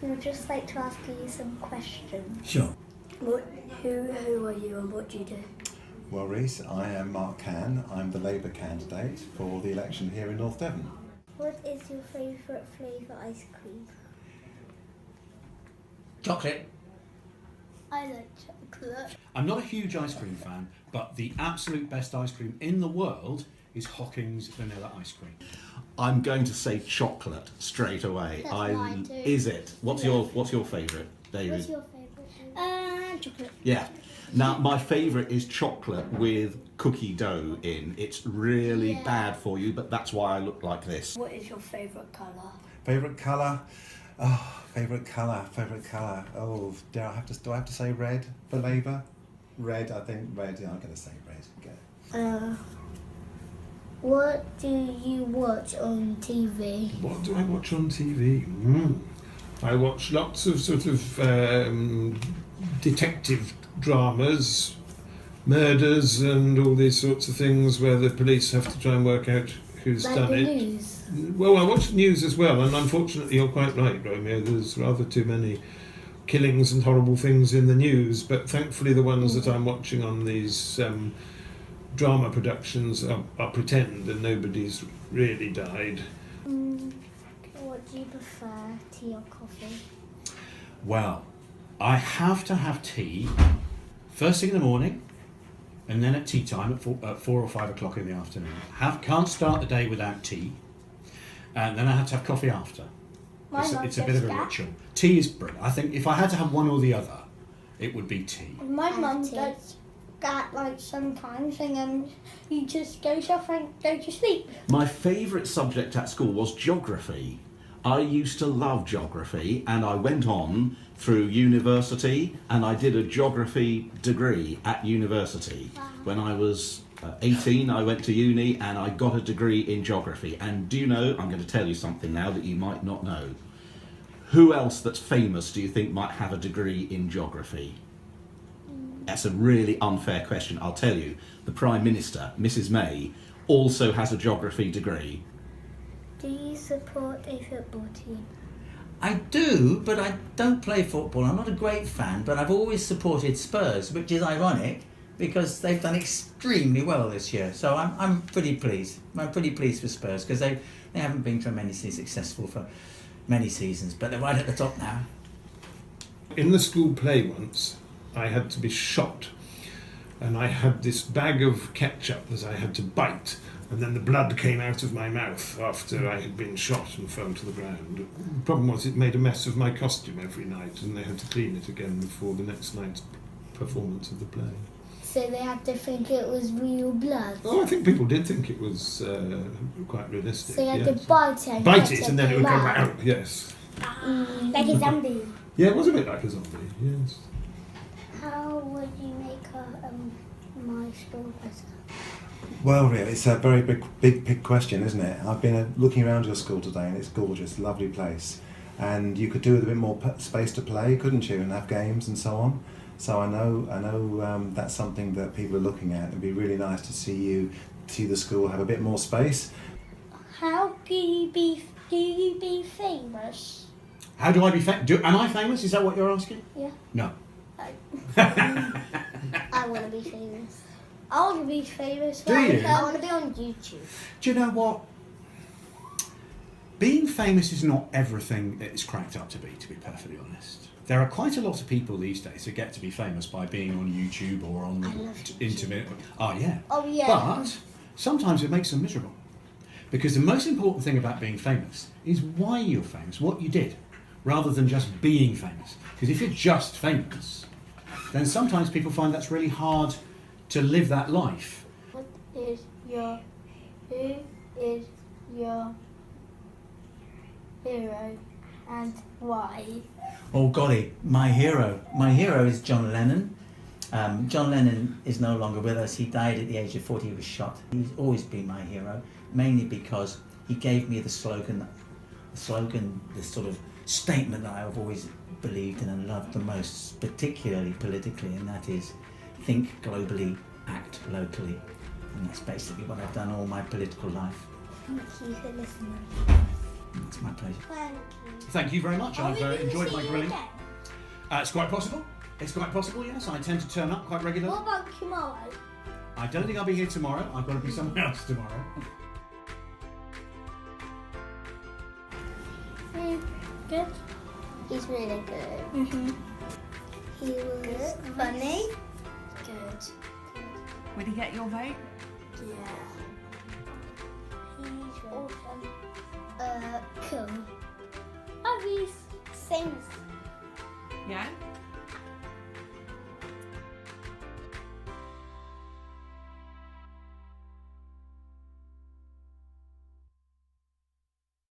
We would just like to ask you some questions. Sure. Who are you and what do you do? Well, Reese, I am Mark Cann. I'm the Labour candidate for the election here in North Devon. What is your favourite flavour ice cream? Chocolate. I like chocolate. I'm not a huge ice cream fan, but the absolute best ice cream in the world is Hocking's vanilla ice cream. I'm going to say chocolate straight away. That's mine too. Is it? What's your favourite, David? What's your favourite? Chocolate. Yeah. Now my favourite is chocolate with cookie dough in. It's really bad for you, but that's why I look like this. What is your favourite colour? Favourite colour? Oh, favourite colour. Oh, do I have to say red for Labour? Red, I think red. Yeah, I'm going to say red. Okay. What do you watch on TV? What do I watch on TV? I watch lots of sort of detective dramas, murders and all these sorts of things where the police have to try and work out who's done it. News? Well, I watch the news as well, and unfortunately you're quite right, Romeo, there's rather too many killings and horrible things in the news, but thankfully the ones that I'm watching on these drama productions are pretend and nobody's really died. What do you prefer, tea or coffee? Well, I have to have tea first thing in the morning and then at tea time at 4 or 5 o'clock in the afternoon. Can't start the day without tea, and then I have to have coffee after. It's a bit of a ritual. Tea is brilliant. I think if I had to have one or the other, it would be tea. My mum does that like sometimes, and then you just goes off and go to sleep. My favourite subject at school was geography. I used to love geography, and I went on through university and I did a geography degree at university. Wow. When I was 18, I went to uni and I got a degree in geography. And do you know, I'm going to tell you something now that you might not know. Who else that's famous do you think might have a degree in geography? That's a really unfair question. I'll tell you, the Prime Minister, Mrs May, also has a geography degree. Do you support a football team? I do, but I don't play football. I'm not a great fan, but I've always supported Spurs, which is ironic because they've done extremely well this year. So I'm pretty pleased. I'm pretty pleased with Spurs because they haven't been tremendously successful for many seasons, but they're right at the top now. In the school play once, I had to be shot, and I had this bag of ketchup that I had to bite, and then the blood came out of my mouth after I had been shot and fell to the ground. The problem was it made a mess of my costume every night, and they had to clean it again before the next night's performance of the play. So they had to think it was real blood. Oh, I think people did think it was quite realistic. So you had yes. to bite it. Bite it, and then it would come out. Yes. Like a zombie. Yeah, it was a bit like a zombie. Yes. How would you make my school better? Well, really, it's a very big question, isn't it? I've been looking around your school today, and it's gorgeous, lovely place. And you could do with a bit more space to play, couldn't you, and have games and so on. So I know that's something that people are looking at. It'd be really nice to see the school have a bit more space. How do you be famous? How do I be famous? Am I famous? Is that what you're asking? Yeah. No. I want to be famous. I want to be famous. Do you? I want to be on YouTube. Do you know what? Being famous is not everything it's cracked up to be perfectly honest. There are quite a lot of people these days who get to be famous by being on YouTube or on the internet. Oh yeah. Oh yeah. But sometimes it makes them miserable. Because the most important thing about being famous is why you're famous, what you did, rather than just being famous. Because if you're just famous, then sometimes people find that's really hard to live that life. Who is your hero and why? Oh golly, my hero. My hero is John Lennon. John Lennon is no longer with us. He died at the age of 40. He was shot. He's always been my hero, mainly because he gave me the slogan, this sort of statement that I've always believed in and loved the most, particularly politically, and that is, think globally, act locally. And that's basically what I've done all my political life. Thank you for listening. It's my pleasure. Thank you. Thank you very much. Are I've we gonna enjoyed see my you grilling. again? It's quite possible. It's quite possible, yes. I tend to turn up quite regularly. What about tomorrow? I don't think I'll be here tomorrow. I've got to be somewhere else tomorrow. Good. He's really good. He was Funny. good. Will you get your vote? Yeah. He's awesome. Cool. Obvious. Sings. Yeah?